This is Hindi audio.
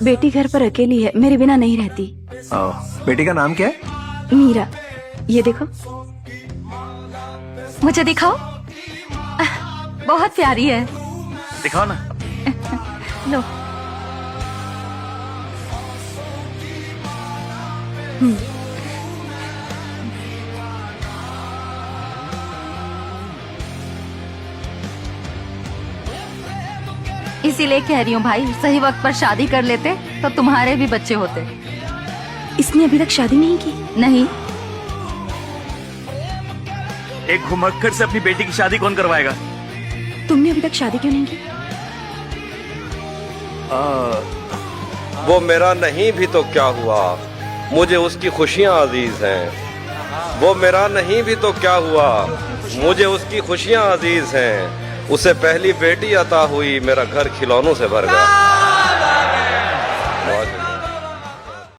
बेटी घर पर अकेली है, मेरे बिना नहीं रहती। बेटी का नाम क्या है? मीरा। ये देखो। मुझे दिखाओ। बहुत प्यारी है। दिखाओ ना। लो। इसीलिए कह रही हूँ भाई, सही वक्त पर शादी कर लेते तो तुम्हारे भी बच्चे होते। इसने अभी तक शादी नहीं की? नहीं। एक घुमक्कड़ से अपनी बेटी की शादी कौन करवाएगा? तुमने अभी तक शादी क्यों नहीं की? वो मेरा नहीं भी तो क्या हुआ, मुझे उसकी खुशियाँ अजीज हैं। वो मेरा नहीं भी तो क्या हुआ, मुझे उसकी खुशियाँ अजीज हैं। उसे पहली बेटी अता हुई, मेरा घर खिलौनों से भर गया।